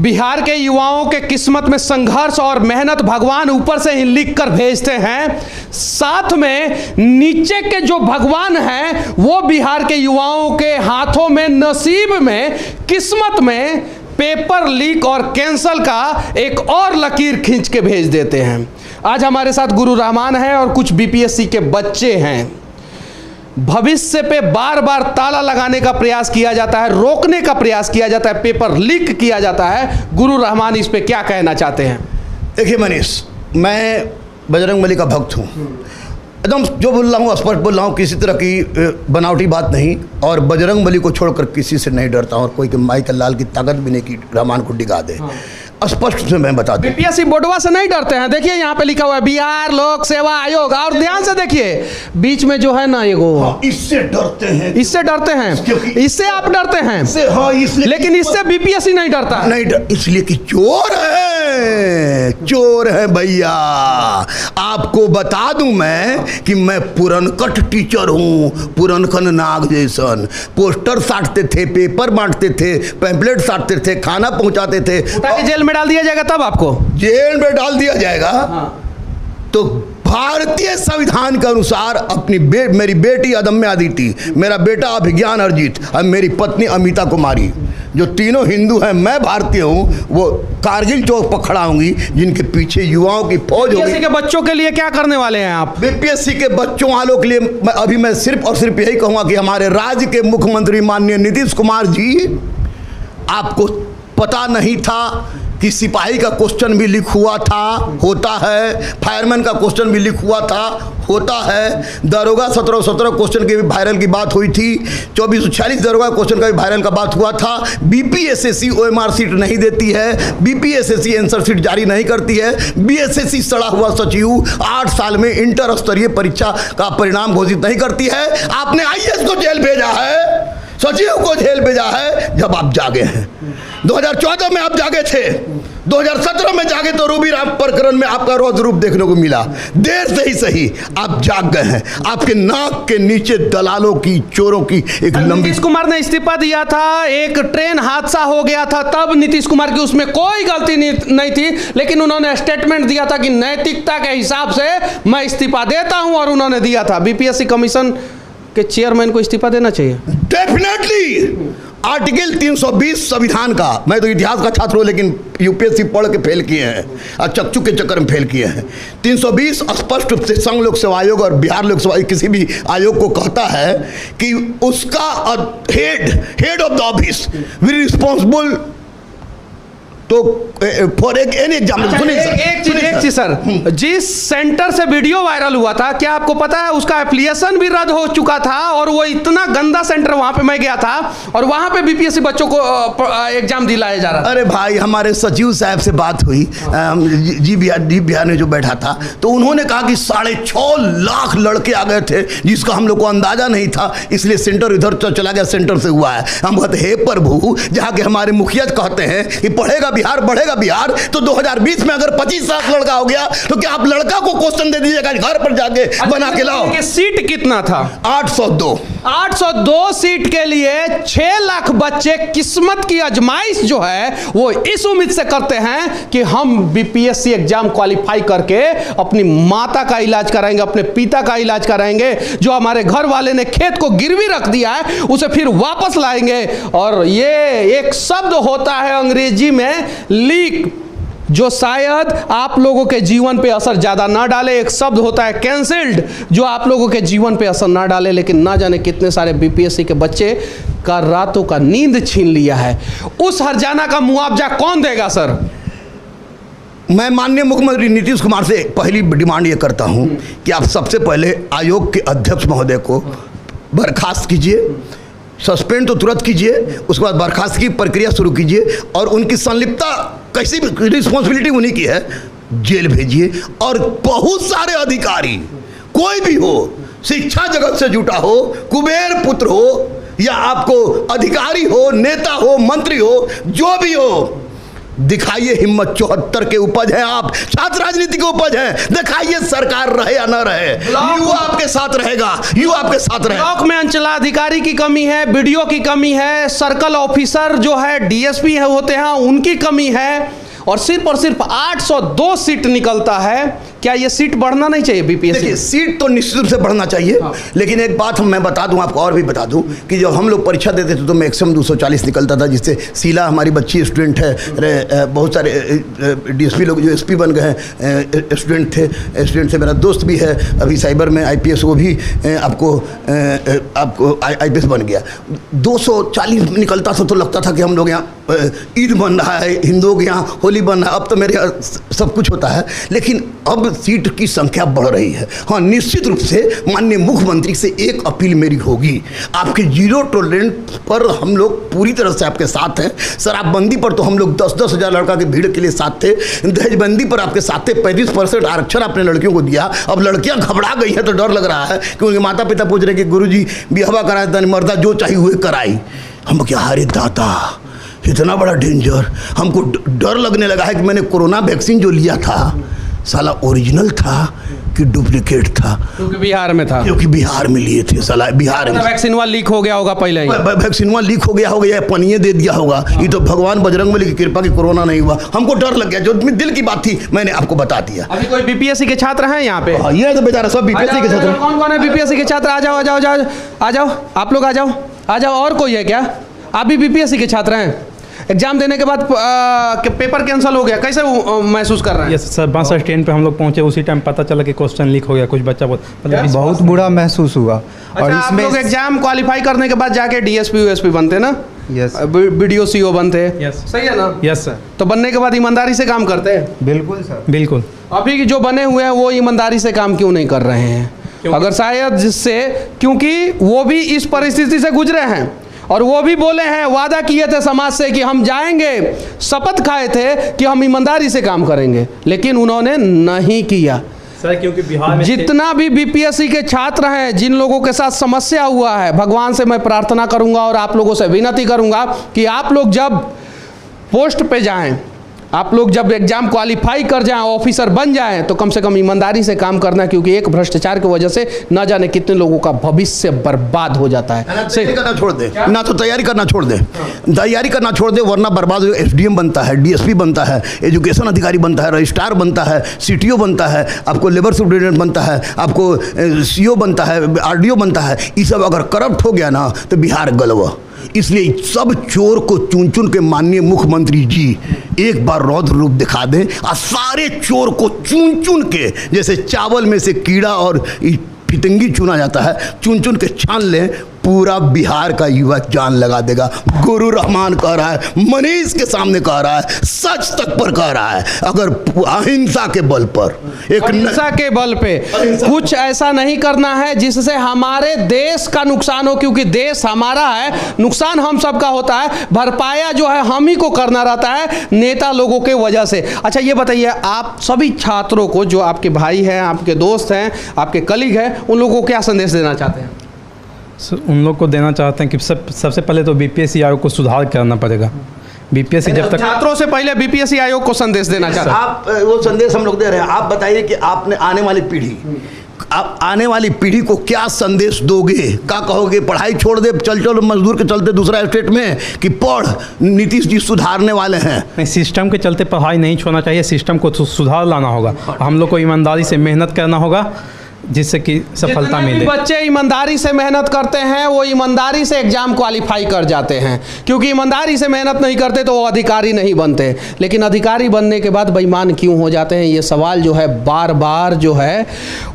बिहार के युवाओं के किस्मत में संघर्ष और मेहनत भगवान ऊपर से ही लिख कर भेजते हैं। साथ में नीचे के जो भगवान हैं वो बिहार के युवाओं के हाथों में, नसीब में, किस्मत में पेपर लीक और कैंसल का एक और लकीर खींच के भेज देते हैं। आज हमारे साथ गुरु रहमान है और कुछ बीपीएससी के बच्चे हैं। भविष्य पे बार बार ताला लगाने का प्रयास किया जाता है, रोकने का प्रयास किया जाता है, पेपर लीक किया जाता है। गुरु रहमान इस पे क्या कहना चाहते हैं? देखिए मनीष, मैं बजरंगबली का भक्त हूँ। एकदम जो बोल रहा हूँ स्पष्ट बोल रहा हूँ, किसी तरह की बनावटी बात नहीं। और बजरंगबली को छोड़कर किसी से नहीं डरता हूँ और कोई माई का लाल की ताकत भी नहीं कि रहमान को डिगा दे। स्पष्ट से मैं बता दूं, बीपीएससी बोर्डवा से नहीं डरते हैं। देखिए यहाँ पे लिखा हुआ है बिहार लोक सेवा आयोग, और ध्यान से देखिए बीच में जो है ना ये इससे डरते हैं, इससे डरते हैं, इससे आप डरते हैं। हाँ, इसलिए, लेकिन इससे बीपीएससी नहीं डरता। नहीं डर, इसलिए कि चोर है, चोर है भैया। आपको बता दूं मैं कि मैं पुरनकट टीचर हूँ, पुरनकन नाग जैसन। पोस्टर साटते थे, पेपर बांटते थे, पैम्पलेट साटते थे, खाना पहुंचाते थे। जेल में डाल दिया जाएगा तब आपको जेल में डाल दिया जाएगा। तो भारतीय संविधान के अनुसार अपनी मेरी बेटी अदम्य अदिति, मेरा बेटा अभिज्ञान अर्जित और मेरी पत्नी अमिता कुमारी, जो तीनों हिंदू हैं, मैं भारतीय हूँ, वो कारगिल चौक पर खड़ा होंगी, जिनके पीछे युवाओं की फौज होगी। बीपीएससी के बच्चों के लिए क्या करने वाले हैं आप? बीपीएससी के बच्चों वालों के लिए मैं सिर्फ और सिर्फ यही कहूँगा कि हमारे राज्य के मुख्यमंत्री माननीय नीतीश कुमार जी, आपको पता नहीं था कि सिपाही का क्वेश्चन भी लीक हुआ था, होता है, फायरमैन का क्वेश्चन भी लीक हुआ था, होता है, दरोगा 17 क्वेश्चन की भी वायरल की बात हुई थी, 2446 दरोगा क्वेश्चन का भी वायरल का बात हुआ था। बीपीएसएससी ओएमआर सीट नहीं देती है, बीपीएसएससी आंसर सीट जारी नहीं करती है, बीएसएससी सड़ा हुआ सचिव 8 साल में इंटर स्तरीय परीक्षा का परिणाम घोषित नहीं करती है। आपने आईएएस को जेल भेजा है, सचिव को जेल भेजा है जब आप जागे हैं। 2014 में आप जागे थे, 2017 में जागे तो रूबी राम प्रकरण में आपका रौद्र रूप देखने को मिला। देर से ही सही आप जाग गए हैं। आपके नाक के नीचे दलालों की, चोरों की एक लंबी। नीतीश कुमार ने इस्तीफा दिया था, एक ट्रेन हादसा हो गया था, तब नीतीश कुमार की उसमें कोई गलती नहीं थी, लेकिन उन्होंने स्टेटमेंट दिया था कि नैतिकता के हिसाब से मैं इस्तीफा देता हूं, और उन्होंने दिया था। बीपीएससी कमीशन के चेयरमैन को इस्तीफा देना चाहिए। डेफिनेटली आर्टिकल 320 संविधान का, मैं तो इतिहास का छात्र हूं लेकिन यूपीएससी पढ़ के फेल किए हैं और चकचू के चक्कर में फेल किए हैं। 320 स्पष्ट रूप से संघ लोक सेवा आयोग और बिहार लोक सेवा किसी भी आयोग को कहता है कि उसका head of the office will responsible तो फॉर एनी एग्जाम। एक चीज सर, जिस सेंटर से वीडियो वायरल हुआ था, क्या आपको पता है उसका एप्लीकेशन भी रद्द हो चुका था? और वो इतना गंदा सेंटर, वहां पे मैं गया था और वहां पे बीपीएससी बच्चों को एग्जाम दिलाया जा रहा था। अरे भाई, हमारे सचिव साहब से बात हुई, जी बिहार ने जो बैठा था, तो उन्होंने कहा कि 6.5 लाख लड़के आ गए थे, जिसका हम लोग को अंदाजा नहीं था, इसलिए सेंटर इधर चला गया, सेंटर से हुआ है। हम कहते हे प्रभु, जहाँ के हमारे मुखिया कहते हैं कि पढ़ेगा बिहार, बढ़ेगा बिहार, तो 2020 में अगर 25 लाख लड़का हो गया तो क्या आप लड़का को क्वेश्चन दे दीजिएगा घर पर जाके बना के लाओ? सीट कितना था? 802 सीट के लिए 6 लाख बच्चे किस्मत की आजमाइश जो है वो इस उम्मीद से करते हैं कि हम बीपीएससी एग्जाम क्वालिफाई करके अपनी माता का इलाज कराएंगे, अपने पिता का इलाज कराएंगे, जो हमारे घर वाले ने खेत को गिरवी रख दिया है उसे फिर वापस लाएंगे। और ये एक शब्द होता है अंग्रेजी में लीक, जो शायद आप लोगों के जीवन पे असर ज़्यादा ना डाले। एक शब्द होता है कैंसिल्ड, जो आप लोगों के जीवन पे असर ना डाले, लेकिन ना जाने कितने सारे बीपीएससी के बच्चे का रातों का नींद छीन लिया है। उस हर्जाना का मुआवजा कौन देगा सर? मैं माननीय मुख्यमंत्री नीतीश कुमार से पहली डिमांड ये करता हूं कि आप सबसे पहले आयोग के अध्यक्ष महोदय को बर्खास्त कीजिए, सस्पेंड तो तुरंत कीजिए, उसके बाद बर्खास्त की प्रक्रिया शुरू कीजिए और उनकी संलिप्तता कैसी भी रिस्पॉन्सिबिलिटी उन्हीं की है, जेल भेजिए। और बहुत सारे अधिकारी, कोई भी हो, शिक्षा जगत से जुटा हो, कुबेर पुत्र हो, या आपको अधिकारी हो, नेता हो, मंत्री हो, जो भी हो, दिखाइए हिम्मत, 74 के उपज है आप, छात्र राजनीति के उपज है, दिखाइए सरकार रहे या ना रहे, युवा आपके साथ रहेगा, युवा आपके साथ रहेगा। ब्लॉक में अंचलाधिकारी की कमी है, बीडीओ की कमी है, सर्कल ऑफिसर जो है डीएसपी है होते हैं उनकी कमी है, और सिर्फ 802 सीट निकलता है। क्या ये सीट बढ़ना नहीं चाहिए बीपीएससी? देखिए सीट तो निश्चित रूप से बढ़ना चाहिए, लेकिन एक बात मैं बता दूं आपको, और भी बता दूं कि जब हम लोग परीक्षा देते थे तो मैक्सिमम 240 निकलता था, जिससे शीला हमारी बच्ची स्टूडेंट है, बहुत सारे डीएसपी लोग जो एसपी बन गए हैं स्टूडेंट थे, स्टूडेंट से मेरा दोस्त भी है अभी साइबर में आईपीएस, वो भी आपको आईपीएस बन गया। 240 निकलता था तो लगता था कि हम लोग यहाँ ईद बन रहा है, हिंदुओं के यहाँ होली बन रहा है, अब तो मेरे सब कुछ होता है, लेकिन अब सीट की संख्या बढ़ रही है। हाँ, निश्चित रूप से माननीय मुख्यमंत्री से एक अपील मेरी होगी, आपके जीरो टॉलरेंस पर हम लोग पूरी तरह से आपके साथ हैं। शराबबंदी पर तो हम लोग 10-10 हज़ार लड़का की भीड़ के लिए साथ थे, दहेजबंदी पर आपके साथ थे, 35% आरक्षण आपने लड़कियों को दिया। अब लड़कियां घबरा गई हैं तो डर लग रहा है कि उनके माता पिता पूछ रहे कि गुरुजी बिहवा कराए तन मर्दा जो चाहिए हुए कराई। हम क्या, हरे दाता इतना बड़ा डेंजर, हमको डर लगने लगा है कि मैंने कोरोना वैक्सीन जो लिया था साला ओरिजिनल था कि डुप्लीकेट था, क्योंकि बिहार में था, क्योंकि बिहार में लिए थे साला, बिहार में वैक्सीनवा लीक हो गया होगा, पहले ही वैक्सीनवा लीक हो गया होगा या पनिये दे दिया होगा। ये तो भगवान बजरंगबली की कृपा की कोरोना नहीं हुआ, हमको डर लग गया, जो दिल की बात थी मैंने आपको बता दिया। अभी कोई बीपीएससी के छात्र हैं यहाँ पे? ये तो बेचारा सब बीपीएससी के छात्र। कौन कौन है बीपीएससी के छात्र? आ जाओ आ जाओ आ जाओ, आप लोग आ जाओ आ जाओ। और कोई है क्या? आप भी बीपीएससी के छात्र हैं? एग्जाम देने के बाद पेपर कैंसिल हो गया, कैसे महसूस कर रहे हैं? यस सर, 62 स्टैंड पे हम लोग पहुंचे, उसी टाइम पता चला कि क्वेश्चन लीक हो गया, कुछ बच्चा बहुत बुरा महसूस हुआ। अच्छा, और इसमें आप लोग एग्जाम क्वालिफाई करने के बाद जाके डीएसपी यूएसपी बनते ना? यस। बीडीओ सीओ बनते? यस। सही है ना? Yes sir. तो बनने के बाद ईमानदारी से काम करते हैं? बिल्कुल सर, बिल्कुल। अभी जो बने हुए हैं वो ईमानदारी से काम क्यों नहीं कर रहे हैं? अगर शायद जिससे, क्योंकि वो भी इस परिस्थिति से गुजरे हैं और वो भी बोले हैं, वादा किए थे समाज से कि हम जाएंगे, शपथ खाए थे कि हम ईमानदारी से काम करेंगे, लेकिन उन्होंने नहीं किया। सर क्योंकि बिहार में जितना भी बीपीएससी के छात्र हैं, जिन लोगों के साथ समस्या हुआ है, भगवान से मैं प्रार्थना करूंगा और आप लोगों से विनती करूंगा कि आप लोग जब पोस्ट पे जाएं, आप लोग जब एग्जाम क्वालिफाई कर जाएं, ऑफिसर बन जाएं, तो कम से कम ईमानदारी से काम करना, क्योंकि एक भ्रष्टाचार की वजह से न जाने कितने लोगों का भविष्य बर्बाद हो जाता है। तैयारी करना छोड़ दे ना, तो तैयारी करना छोड़ दे, तैयारी करना छोड़ दे, वरना बर्बाद हो। एसडीएम बनता है, डीएसपी बनता है, एजुकेशन अधिकारी बनता है, रजिस्ट्रार बनता है, सीटीओ बनता है, आपको लेबर सुपरिटेंडेंट बनता है, आपको सीओ बनता है, आरडीओ बनता है। ये सब अगर करप्ट हो गया ना तो बिहार गलवा। इसलिए सब चोर को चुन चुन के माननीय मुख्यमंत्री जी एक बार रौद्र रूप दिखा दें और सारे चोर को चुन चुन के, जैसे चावल में से कीड़ा और फितंगी चुना जाता है, चुन चुन के छान लें, पूरा बिहार का युवा जान लगा देगा। गुरु रहमान कह रहा है, मनीष के सामने कह रहा है, सच तक पर कह रहा है, अगर अहिंसा के बल पर, एक अहिंसा के बल पे कुछ ऐसा नहीं करना है जिससे हमारे देश का नुकसान हो, क्योंकि देश हमारा है, नुकसान हम सबका होता है, भरपाया जो है हम ही को करना रहता है नेता लोगों के वजह से। अच्छा ये बताइए, आप सभी छात्रों को, जो आपके भाई हैं, आपके दोस्त हैं, आपके कलीग हैं, उन लोगों को क्या संदेश देना चाहते हैं? उन लोग को देना चाहते हैं कि सबसे पहले तो बीपीएससी आयोग को सुधार करना पड़ेगा। बीपीएससी जब तक, छात्रों से पहले बीपीएससी आयोग को संदेश देना चाहते हैं। आप वो संदेश हम लोग दे रहे हैं। आप बताइए कि आपने आने वाली पीढ़ी, आप आने वाली पीढ़ी को क्या संदेश दोगे? क्या कहोगे? पढ़ाई छोड़ दे, चल चल मजदूर के चलते दूसरा स्टेट में, कि पढ़, नीतीश जी सुधारने वाले हैं? नहीं, सिस्टम के चलते पढ़ाई नहीं छोड़ना चाहिए, सिस्टम को सुधार लाना होगा। हम लोग को ईमानदारी से मेहनत करना होगा, जिससे कि सफलता मिले। बच्चे ईमानदारी से मेहनत करते हैं, वो ईमानदारी से एग्जाम क्वालिफाई कर जाते हैं, क्योंकि ईमानदारी से मेहनत नहीं करते तो वो अधिकारी नहीं बनते। लेकिन अधिकारी बनने के बाद बेईमान क्यों हो जाते हैं, ये सवाल जो है बार बार जो है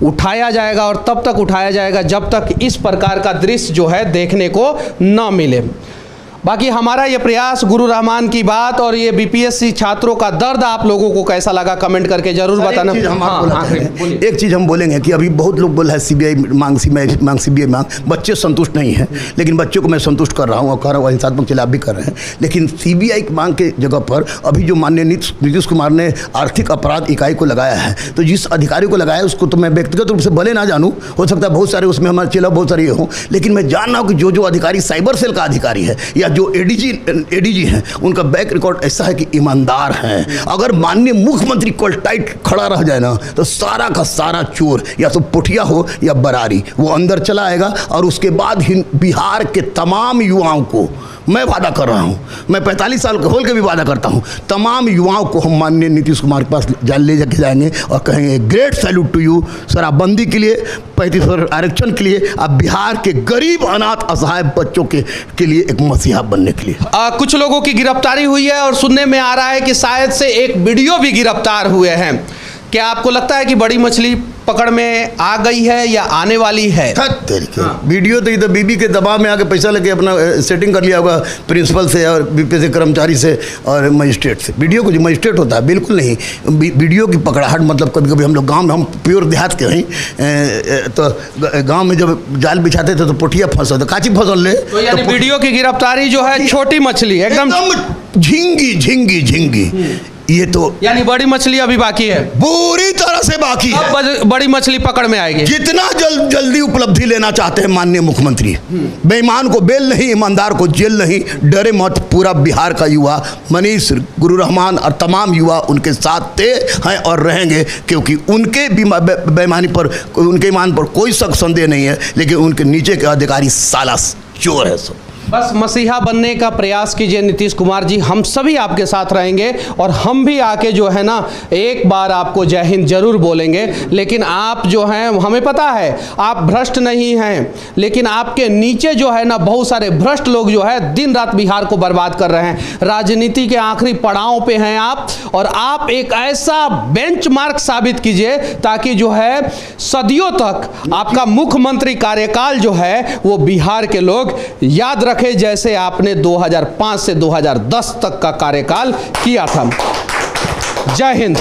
उठाया जाएगा, और तब तक उठाया जाएगा जब तक इस प्रकार का दृश्य जो है देखने को न मिले। बाकी हमारा ये प्रयास, गुरु रहमान की बात और ये बीपीएससी छात्रों का दर्द आप लोगों को कैसा लगा कमेंट करके जरूर बताना। एक चीज़ हम बोलेंगे कि अभी बहुत लोग बोल रहे हैं सीबीआई मांग, सीबीआई मांग, बच्चे संतुष्ट नहीं हैं, लेकिन बच्चों को मैं संतुष्ट कर रहा हूँ और कह रहा हूँ हिंसात्मक खिलाफ भी कर रहे हैं। लेकिन सीबीआई की मांग के जगह पर अभी जो माननीय नीतीश कुमार ने आर्थिक अपराध इकाई को लगाया है, तो जिस अधिकारी को लगाया है उसको तो मैं व्यक्तिगत रूप से भले ना जानूँ, हो सकता है बहुत सारे उसमें हमारे चेला बहुत सारे हों, लेकिन मैं जान रहा हूँ कि जो अधिकारी साइबर सेल का अधिकारी है या जो एडीजी हैं उनका बैक रिकॉर्ड ऐसा है कि ईमानदार हैं। अगर माननीय मुख्यमंत्री कल टाइट खड़ा रह जाए ना तो सारा का सारा चोर या तो पुठिया हो या बरारी वो अंदर चला आएगा। और उसके बाद बिहार के तमाम युवाओं को मैं वादा कर रहा हूँ, मैं 45 साल के होल के भी वादा करता हूँ, तमाम युवाओं को हम माननीय नीतीश कुमार के पास ले जाके जाएंगे और कहेंगे ग्रेट सैल्यूट टू यू, शराबबंदी के लिए, 35% आरक्षण के लिए, अब बिहार के गरीब अनाथ असहाय बच्चों के लिए एक मसीहा बनने के लिए। कुछ लोगों की गिरफ्तारी हुई है और सुनने में आ रहा है कि शायद से एक वीडियो भी गिरफ्तार हुए हैं। क्या आपको लगता है कि बड़ी मछली पकड़ में आ गई है या आने वाली है? वीडियो तो इधर बीबी के दबाव में आके पैसा लेके अपना सेटिंग कर लिया होगा प्रिंसिपल से और बीपीएससी कर्मचारी से और मजिस्ट्रेट से। वीडियो को जो मजिस्ट्रेट होता है बिल्कुल नहीं, वीडियो की पकड़ाहट मतलब कभी कभी हम लोग गांव में, हम प्योर देहात के हैं तो गांव में जब जाल बिछाते थे तो पोठिया फंसा था, काची फसल ले तो यानी वीडियो की गिरफ्तारी जो है छोटी मछली एकदम झिंगी ये तो यानी बड़ी मछली अभी बाकी है, पूरी तरह से बाकी है। अब बड़ी मछली पकड़ में आएगी। जितना जल्दी उपलब्धि लेना चाहते हैं माननीय मुख्यमंत्री, बेईमान को बेल नहीं, ईमानदार को जेल नहीं, डरे मत। पूरा बिहार का युवा मनीष, गुरु रहमान और तमाम युवा उनके साथ थे, हैं और रहेंगे, क्योंकि उनके बेईमानी पर, उनके ईमान पर कोई शक संदेह नहीं है, लेकिन उनके नीचे के अधिकारी साला चोर है। सब बस मसीहा बनने का प्रयास कीजिए नीतीश कुमार जी, हम सभी आपके साथ रहेंगे और हम भी आके जो है ना एक बार आपको जय हिंद जरूर बोलेंगे। लेकिन आप जो हैं, हमें पता है आप भ्रष्ट नहीं हैं, लेकिन आपके नीचे जो है ना बहुत सारे भ्रष्ट लोग जो है दिन रात बिहार को बर्बाद कर रहे हैं। राजनीति के आखिरी पड़ाव पे हैं आप, और आप एक ऐसा बेंचमार्क साबित कीजिए ताकि जो है सदियों तक आपका मुख्यमंत्री कार्यकाल जो है वो बिहार के लोग याद रखें, जैसे आपने 2005 से 2010 तक का कार्यकाल किया था। जय हिंद।